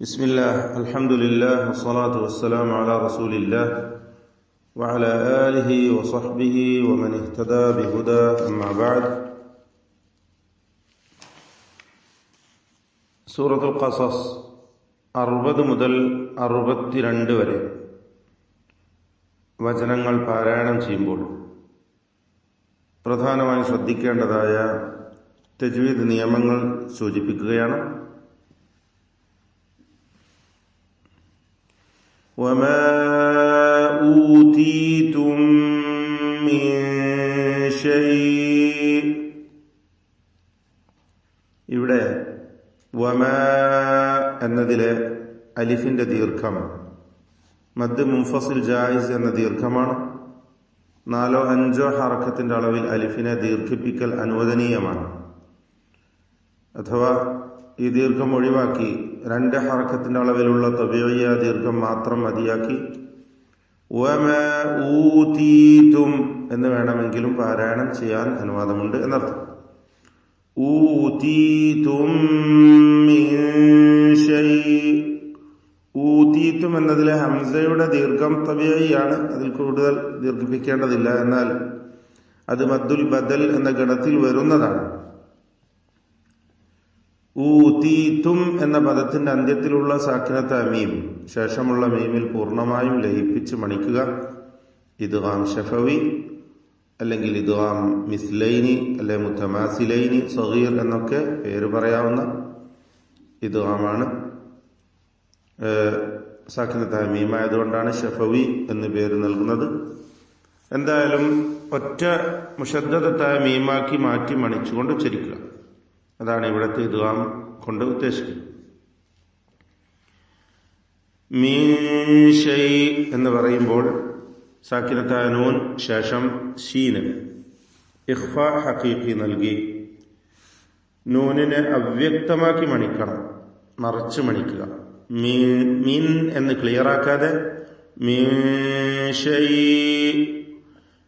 بسم الله الحمد لله والصلاة والسلام على رسول الله وعلى آله وصحبه ومن اهتدى بهدى أما بعد. സൂറത്തുൽ ഖസസ് 60 മുതൽ 62 വരെ വചനങ്ങൾ പാരായണം ചെയ്യുമ്പോൾ പ്രധാനമായും ശ്രദ്ധിക്കേണ്ടതായ തജ്വീദ് നിയമങ്ങൾ സൂചിപ്പിക്കുകയാണ്. وَمَا أُوتِيتُم مِّن شَيْءٍ. ഇവിടെ വമാ എന്നതിലെ അലിഫിന്റെ ദീർഘം മദ് മുൻഫസിൽ ജായിസ് എന്ന ദീർഘമാണ്. 4-5 ഹറക്കത്തിന്റെ അളവിൽ അലിഫിനെ ദീർഘിപ്പിക്കൽ അനുവദനീയമാണ്. അഥവാ ഈ ദീർഘം ഒഴിവാക്കി 2 ഹറക്കത്തിന്റെ അളവിലുള്ള തബീഇയ ദീർഘം മാത്രം മതിയാക്കി വമാ ഊതീതും എന്ന് വേണമെങ്കിലും പാരായണം ചെയ്യാൻ അനുവാദമുണ്ട് എന്നർത്ഥം. ഊതീതും മിൻ ശൈഇ. ഊതീതും എന്നതിലെ ഹംസയുടെ ദീർഘം തബീഇയാണ്, അതിൽ കൂടുതൽ ദീർഘിപ്പിക്കേണ്ടതില്ല. എന്നാൽ അത് മദ്ദുൽ ബദൽ എന്ന ഗണത്തിൽ വരുന്നതാണ്. ഊതീതും എന്ന പദത്തിന്റെ അന്ത്യത്തിലുള്ള സാക്കിനത്ത മീം ശേഷമുള്ള മീമിൽ പൂർണ്ണമായും ലയിപ്പിച്ച് മണിക്കുക. ഇദ്ഗാം ശഫവി അല്ലെങ്കിൽ ഇദ്ഗാം മിസ്ലൈനി അല്ലെ മുത്തമാസിലൈനി സഗീർ എന്നൊക്കെ പേര് പറയാവുന്ന ഇദ്ഗാമാണ്. സാക്കിനത്ത മീമായതുകൊണ്ടാണ് ശഫവി എന്ന് പേര് നൽകുന്നത്. എന്തായാലും ഒറ്റ മുശദ്ദദത്തായ മീമാക്കി മാറ്റി മണിച്ചുകൊണ്ട് ഉച്ചരിക്കുക. അതാണ് ഇവിടുത്തെ ഇദ്ഗാം കൊണ്ട് ഉദ്ദേശിക്കുന്നത്. മീൻ ഷൈഇ എന്ന് പറയുമ്പോൾ സാക്കിനത്തായ നൂൻ ശേഷം ഷീന് ഇഖ്ഫാ ഹഖീഖി നൽകി നൂനിനെ അവ്യക്തമാക്കി മണിക്കണം, മറച്ചു മണിക്കുക. മീൻ എന്ന് ക്ലിയറാക്കാതെ മീൻ ഷൈഇ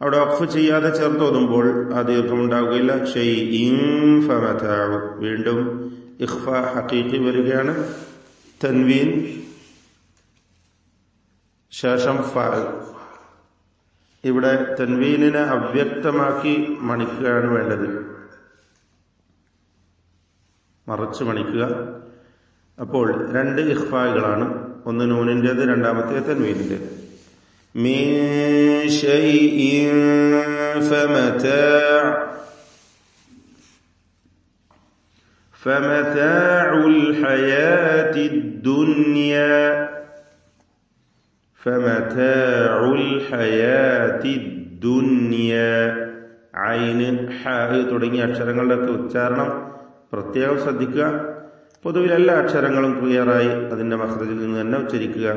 അവിടെ വഖഫ് ചെയ്യാതെ ചേർത്തോതുമ്പോൾ ആ ദീർഘം ഉണ്ടാവുകയില്ല. ഷൈഇൻ ഫമതാഉ വീണ്ടും ഇഖ്ഫാ ഹഖീഖി വരികയാണ്. തൻവീൻ ശേഷം ഫ. ഇവിടെ തൻവീനിനെ അവ്യക്തമാക്കി മണിക്കുകയാണ് വേണ്ടത്, മറച്ചു മണിക്കുക. അപ്പോൾ 2 ഇഖ്ഫാകളാണ്, ഒന്ന് നൂനിൻ്റെത്, രണ്ടാമത്തെ തൻവീനിൻ്റെത്. من شيء فمتاع الحياة الدنيا. فمتاع الحياة الدنيا. ഐന് ഹായ് തുടങ്ങിയ അക്ഷരങ്ങളുടെയൊക്കെ ഉച്ചാരണം പ്രത്യേകം ശ്രദ്ധിക്കുക. പൊതുവിൽ എല്ലാ അക്ഷരങ്ങളും ക്ലിയറായി അതിന്റെ മഖ്റജിൽ നിന്ന് തന്നെ ഉച്ചരിക്കുക.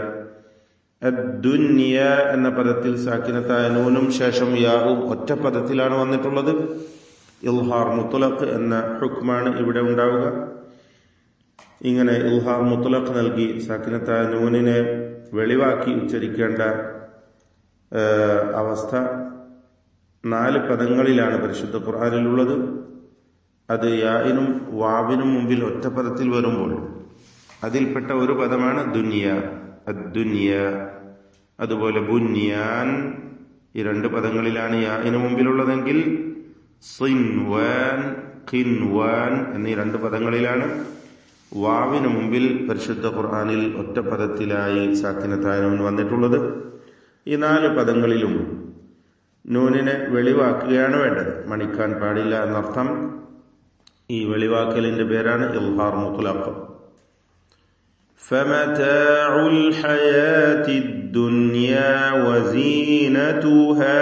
അദ്ദുനിയ എന്ന പദത്തിൽ സാക്കിനത്തായ നൂനും ശേഷം യാവും ഒറ്റ പദത്തിലാണ് വന്നിട്ടുള്ളത്. ഇൽഹാർ മുത്ലഖ് എന്ന ഹുക്മാണ് ഇവിടെ ഉണ്ടാവുക. ഇങ്ങനെ ഇൽഹാർ മുത്ലഖ് നൽകി സാക്കിനത്തായ നൂനിനെ വെളിവാക്കി ഉച്ചരിക്കേണ്ട അവസ്ഥ 4 പദങ്ങളിലാണ് പരിശുദ്ധ ഖുർആനിലുള്ളത്. അത് യാഇനും വാവിനും മുമ്പിൽ ഒറ്റ പദത്തിൽ വരുമ്പോൾ അതിൽപ്പെട്ട ഒരു പദമാണ് ദുനിയ, അദ്ദുനിയ. അതുപോലെ ബുനിയാൻ, ഈ 2 പദങ്ങളിലാണ് യാഇന് മുമ്പിലുള്ളതെങ്കിൽ സിൻവാൻ, ഖിൻവാൻ എന്നീ 2 പദങ്ങളിലാണ്. വാവിന് മുമ്പിൽ പരിശുദ്ധ ഖുർആനിൽ ഒറ്റ പദത്തിലായി സാക്കിനത്തായ നൂൻ വന്നിട്ടുള്ളത്. ഈ 4 പദങ്ങളിലും നൂനിനെ വെളിവാക്കുകയാണ് വേണ്ടത്, മണിക്കാൻ പാടില്ല എന്നർത്ഥം. ഈ വെളിവാക്കലിന്റെ പേരാണ് ഇൽഹാർ മുത്ലഖ്. فمتاع الحياة الدنيا وزينتها.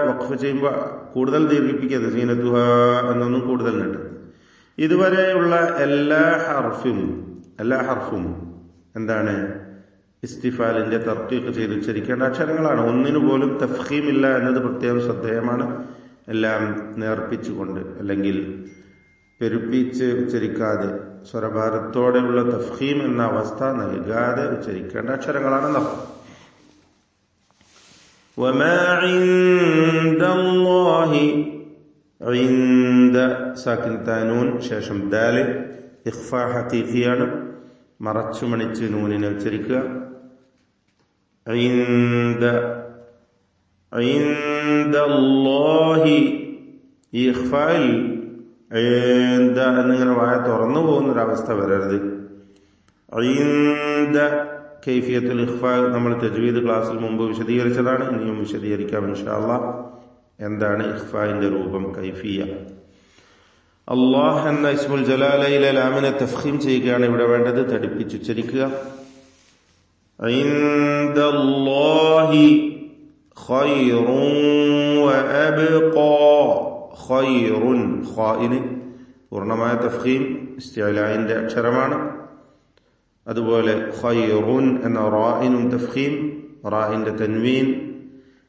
വഖഫ് ചെയ്യുമ്പോൾ കൂടുതൽ ദീർഘിപ്പിക്കരുത്, സീനത്തുഹ എന്നൊന്നും കൂടുതൽ കേട്ടത്. ഇതുവരെയുള്ള എല്ലാ ഹർഫും എന്താണ്? ഇസ്തിഫാലിന്റെ തർക്കീഖ് ചെയ്ത് ഉച്ചരിക്കേണ്ട അക്ഷരങ്ങളാണ്. ഒന്നിനു പോലും തഫ്ഖീമില്ല എന്നത് പ്രത്യേകം ശ്രദ്ധേയമാണ്. എല്ലാം നേർപ്പിച്ചുകൊണ്ട് അല്ലെങ്കിൽ പെരുപ്പിച്ച് ഉച്ചരിക്കാതെ സ്വരഭാരത്തോടെയുള്ള തഫ്ഖീം എന്ന അവസ്ഥ നൽകാതെ ഉച്ചരിക്കേണ്ട അക്ഷരങ്ങളാണെന്നർത്ഥം. വമാ ഇൻദല്ലാഹി ഇൻദ സാക്കിനത്തായ നൂൻ ശേഷം ദാല് ഇഖ്ഫാ ഹഖീഖിയാണ്, മറച്ചു മണിച്ച് നൂനിനെ ഉച്ചരിക്കുക. ഇൻദ ഇൻദല്ലാഹി ഈ ഇഖ്ഫായിൽ ഇൻദ എന്നിങ്ങനെ വായ തുറന്നു പോകുന്നൊരവസ്ഥ വരരുത്. ഇൻദ കൈഫിയത്തുൽ ഇഖ്ഫാ നമ്മൾ തജ്വീദ് ക്ലാസ്സിൽ മുമ്പ് വിശദീകരിച്ചതാണ്, ഇനിയും വിശദീകരിക്കാം ഇൻഷാ അല്ലാഹ്. എന്താണ് ഇഖ്ഫായിന്റെ രൂപം, കൈഫിയ? അല്ലാഹ് എന്ന ഇസ്മുൽ ജലാലയിലെ ലാമിനെ തഫ്ഖീം ചെയ്യുകയാണ് ഇവിടെ വേണ്ടത്, തടിപ്പിച്ചുച്ചരിക്കുക. ഇൻദല്ലാഹി ഖൈറുൻ വഅബ്ഖാ. ഖൈറുൻ ഖാഇന് പൂർണ്ണമായ തഫ്ഖീം ഇസ്തിഅലാഇന്റെ അക്ഷരമാണ്. അതുപോലെ ഖൈറുൻ എന്ന റാഇനും തഫ്ഖീം, റാഇന്റെ തൻവീൻ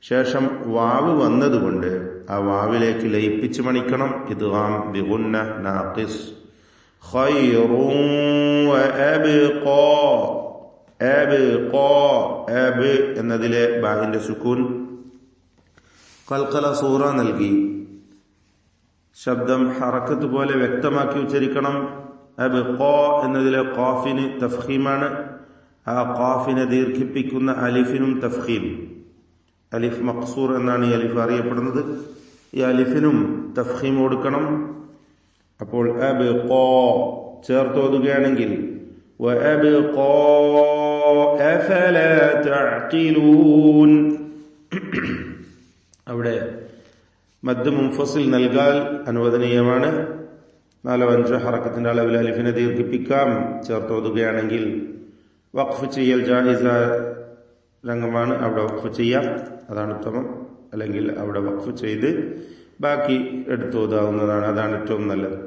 ശേഷം വാവ് വന്നതുകൊണ്ട് ആ വാവിലേക്ക് ലയിപ്പിച്ച് മണിക്കണം. ഇദ്ഗാം ബിഗുന്ന നാഖിസ്. ഖൈറുൻ വഅബ്ഖാ. അബ്ഖാ അബ് എന്നതിലെ ബാഇന്റെ സുക്കൂൻ ഖൽഖല സൂറ നൽകി ശബ്ദം ഹറക്കത്ത് പോലെ വ്യക്തമാക്കി ഉച്ചരിക്കണം. അബ്ഖാ എന്നതിലെ ഖാഫിന് തഫ്ഖീമാണ്. ആ ഖാഫിനെ ദീർഘിപ്പിക്കുന്ന അലിഫിനും തഫ്ഖീം. അലിഫ് മഖ്സൂർ എന്നാണ് ഈ അലിഫ് അറിയപ്പെടുന്നത്. ഈ അലിഫിനും തഫ്ഖീം കൊടുക്കണം. അപ്പോൾ അബ്ഖാ ചേർത്തോതുകയാണെങ്കിൽ വഅബ്ഖാ അഫലാ തഅഖിലൂൻ. അവിടെ മദ് മുൻഫസിൽ നൽകാൽ അനുവദനീയമാണ്. 4-5 ഹറക്കത്തിന്റെ അളവിൽ അലിഫിനെ ദീർഘിപ്പിക്കാം. ചേർത്തോതുകയാണെങ്കിൽ വഖഫ് ചെയ്യൽ ജായിസ രംഗമാണ്, അവിടെ വഖഫ് ചെയ്യാം, അതാണ് ഉത്തമം. അല്ലെങ്കിൽ അവിടെ വഖഫ് ചെയ്ത് ബാക്കി എടുത്തോതാവുന്നതാണ്, അതാണ് ഏറ്റവും നല്ലത്.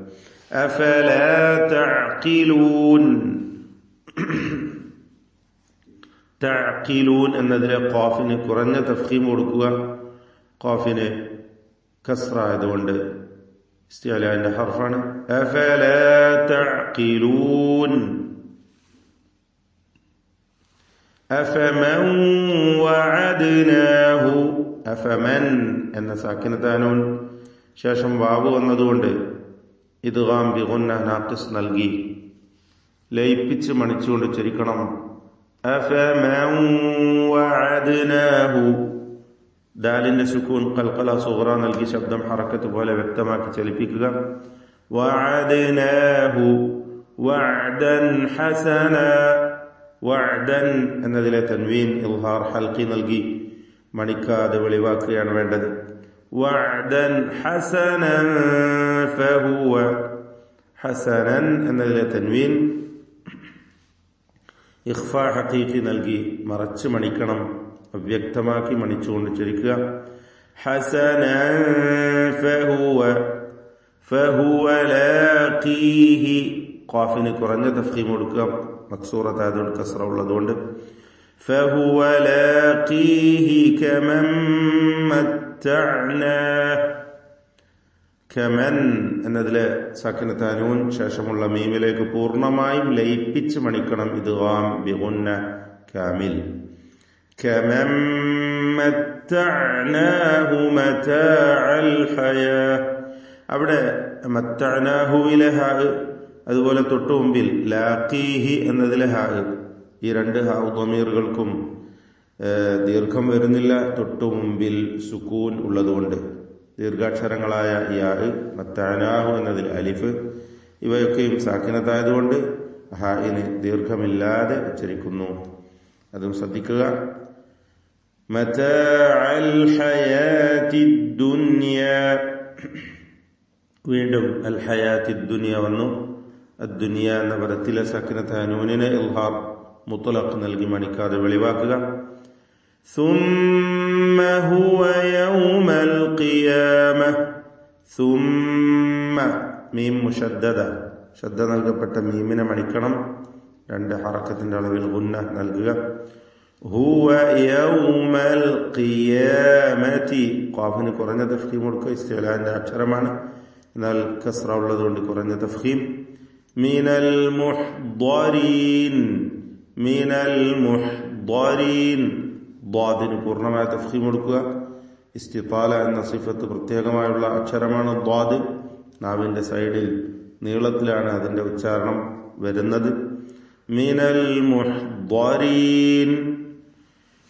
അഫലാ തഅഖിലൂൻ. തഅഖിലൂൻ എന്നതിലെ ഖാഫിന് കുറഞ്ഞ തഫ്ഖീം കൊടുക്കുക. ഖാഫിന് കസ്റ ആയതുകൊണ്ട് ഇസ്തിഅലാന്റെ ഹർഫാണ്. അഫലാ തഅഖിലൂൻ. അഫമൻ വഅദ്നാഹു. അഫമൻ എന്ന സാക്കിനത്താനൂൻ ശേഷം വാവ് വന്നതുകൊണ്ട് ഇദ്ഗാം ബിഗുന്ന നാഖിസ് നൽകി ലയിപ്പിച്ച് മണിച്ചുകൊണ്ട് ഉച്ചരിക്കണം. അഫമൻ വഅദ്നാഹു. ദാലിന്റെ സുക്കൂൻ ഖൽഖല സുഗ്റ നൽകി ശബ്ദം ഹറക്കത്ത് പോലെ വ്യക്തമാക്കി ചലിപ്പിക്കുക. വഅദ്നാഹു വഅദൻ ഹസന. വഅദൻ എന്നതിലെ തൻവീൻ ഇൽഹാർ ഹൽഖി നൽകി മണിക്കാതെ വെളിവാക്കുകയാണ് വേണ്ടത്. വഅദൻ ഹസനൻ ഫഹുവ. ഹസനൻ എന്നതിലെ തൻവീൻ ഇഖ്ഫാ ഹഖീഖി നൽകി മറച്ച് മണിക്കണം, വ്യക്തമാക്കി മണിച്ചുകൊണ്ട് ചരിക്കുക. ഹസനൻ ഫഹുവ. ഫഹുവ ലാഖീഹി. ഖാഫിന് കുറഞ്ഞ തഫ്ഖീം കൊടുക്കുക, മക്സൂറത്തായതുകൊണ്ട് കസ്റ ഉള്ളതുകൊണ്ട്. ഫഹുവ ലാഖീഹി കമൻ മത്തഅനാ. കമൻ എന്നതിലെ സാക്കിനത്താനൂൻ ശേഷമുള്ള മീമിലേക്ക് പൂർണ്ണമായും ലയിപ്പിച്ച് മണിക്കണം. ഇദ്ഗാം ബിഗുന്ന കാമിൽ. കമൻ മത്തഅനാഹു മതാഅൽ ഹയാ. അവിടെ മത്തഅനാഹുവിലെ ഹാ, അതുപോലെ തൊട്ടു മുമ്പിൽ ലാഖീഹി എന്നതിലെ ഹാ. ഈ രണ്ട് ഹാ ളമീറുകൾക്കും ദീർഘം വരുന്നില്ല, തൊട്ടു മുമ്പിൽ സുക്കൂൻ ഉള്ളതുകൊണ്ട്. ദീർഘാക്ഷരങ്ങളായ യാ, മത്തഅനാഹു എന്നതിൽ അലിഫ്, ഇവയൊക്കെയും സാക്കിനത്തായതുകൊണ്ട് ഹാഇന് ദീർഘമില്ലാതെ ഉച്ചരിക്കുന്നു. അതും ശ്രദ്ധിക്കുക. മതാഅൽ ഹയാത്തിദ് ദുനിയ. വീണ്ടും അൽ ഹയാത്തിദ് ദുനിയ വന്നു. അദ്ദുനിയ എന്ന പദത്തിലെ സാക്കിനത്തായ നൂനിനെ ഇൽഹാർ മുത്ലഖ് നൽകി മണിക്കാതെ വെളിവാക്കുക. ثم هو يوم القيامة. ثم മീം മുശദ്ദദ, ശദ്ദ നൽകപ്പെട്ട മീമിനെ മണിക്കണം. 2 ഹറക്കത്തിന്റെ അളവിൽ ഗുന്ന നൽകുക. ഹുവ യൗമൽ ഖിയാമത്തി. ഖാഫിന് കുറഞ്ഞ തഫ്ഖീം കൊടുക്കുക, ഇസ്തിഅലാന്റെ അക്ഷരമാണ്, എന്നാൽ കസ്റ ഉള്ളതുകൊണ്ട് കുറഞ്ഞ തഫ്ഖീം. മിനൽ മുഹ്ദരീൻ. മിനൽ മുഹ്ദരീൻ. ضادന് പൂർണ്ണമായ തഫ്ഖീം കൊടുക്കുക. ഇസ്തിതാല എന്ന സിഫത്ത് പ്രത്യേകമായുള്ള അക്ഷരമാണ് ദ്വാദ്. നാവിന്റെ സൈഡിൽ നീളത്തിലാണ് അതിന്റെ ഉച്ചാരണം വരുന്നത്. മിനൽ മുഹ്ദരീൻ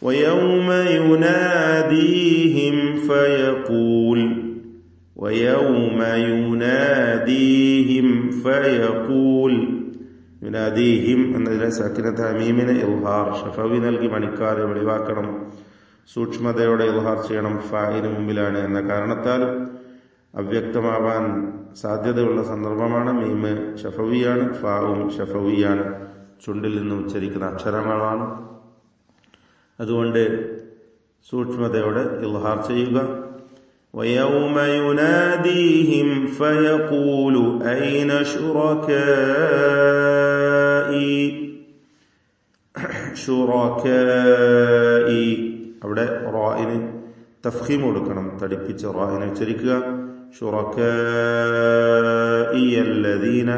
വയൗമ യുനാദീഹിം ഫയഖൂൽ വയൗമ യുനാദീഹിം ഫയഖൂൽ. യുനാദീഹിം എന്നതിലെ സാക്കിനത്ത് മീമിന് ഇൽഹാർ ഷഫവി നൽകി മണിക്കാതെ വെളിവാക്കണം. സൂക്ഷ്മതയോടെ ഇൽഹാർ ചെയ്യണം. ഫായിന് മുമ്പിലാണ് എന്ന കാരണത്താൽ അവ്യക്തമാവാൻ സാധ്യതയുള്ള സന്ദർഭമാണ്. മീമ് ഷഫവിയാണ്, ഫാവും ഷഫവിയാണ്. ചുണ്ടിൽ നിന്ന് ഉച്ചരിക്കുന്ന അക്ഷരങ്ങളാണ്. അതുകൊണ്ട് സൂക്ഷ്മതയോടെ ഇൽഹാർ ചെയ്യുക. وَيَوْمَ يُنَادِيهِمْ فَيَقُولُ أَيْنَ شُرَكَائِي. അവിടെ റായിന് തഫ്ഖീം കൊടുക്കണം, തടിപ്പിച്ച് റായിനെ ഉച്ചരിക്കുക. ശുറകാഇ അല്ലദീന,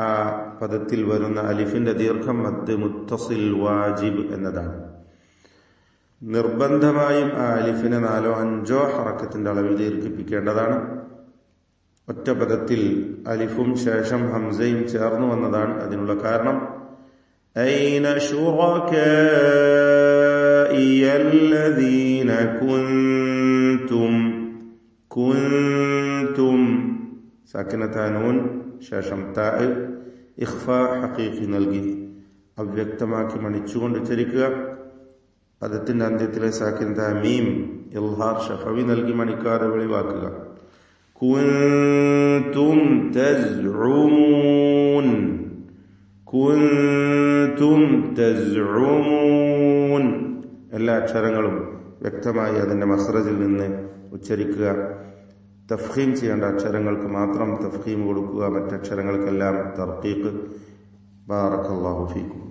ആ പദത്തിൽ വരുന്ന അലിഫിന്റെ ദീർഘം മദ് മുത്തസിൽ വാജിബ് എന്നതാണ്. നിർബന്ധമായും ആ അലിഫിനെ 4 or 5 ഹറക്കത്തിന്റെ അളവിൽ ദീർഘിപ്പിക്കേണ്ടതാണ്. ഒറ്റ പദത്തിൽ അലിഫും ശേഷം ഹംസയും ചേർന്നു വന്നതാണ് അതിനുള്ള കാരണം. ഐന ശുറകാഇ അല്ലദീന കുൻതും സാക്കിനത നൂൻ ശേഷം താ ഇഖ്ഫാ ഹഖീഖി നൽകി അവ്യക്തമാക്കി മണിച്ചുകൊണ്ട് ഉച്ചരിക്കുക. പദത്തിന്റെ അന്ത്യത്തിലെ സാക്കിനത മീം ഇൽഹാർ ഷഫവി നൽകി മണിക്കാതെ വെളിവാക്കുക. കുൻതും തസ്ഉമൂൻ എല്ലാ അക്ഷരങ്ങളും വ്യക്തമായി അതിന്റെ മഖ്റജിൽ നിന്ന് ഉച്ചരിക്കുക. തഫ്ഖീം ചെയ്യേണ്ട അക്ഷരങ്ങൾക്ക് മാത്രം തഫ്ഖീം കൊടുക്കുക, മറ്റക്ഷരങ്ങൾക്കെല്ലാം തർഖീഖ്. ബാറക്കല്ലാഹു ഫീക്കും.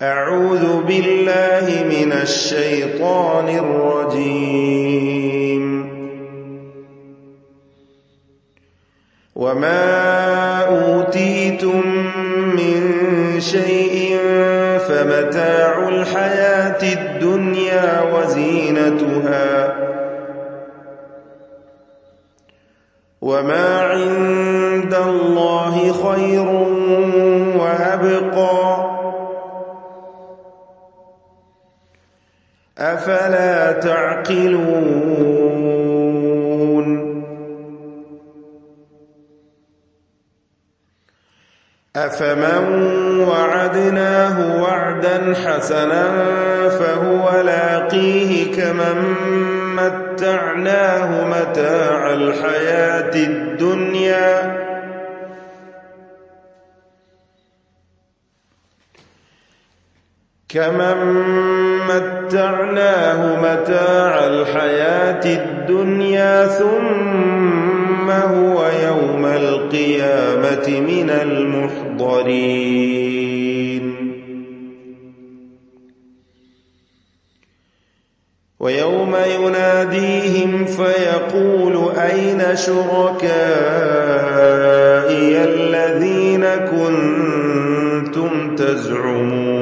അഊദു ബില്ലാഹി മിനശ് ശൈത്വാനിർ റജീം. വമാ ഊതീതും മിൻ ശൈഇൻ ഫമതാഉൽ ഹയാത്തിദ് ദുനിയാ വസീനതുഹാ വമാ ഇൻദല്ലാഹി ഖൈറുൻ വഅബ്ഖാ അഫലാ തഅഖിലൂൻ. أفمن وعدناه وعدا حسنا فهو لاقيه كمن متعناه متاع الحياة الدنيا ثم هو يوم القيامة من المحضرين. ويوم يناديهم فيقول أين شركائي الذين كنتم تزعمون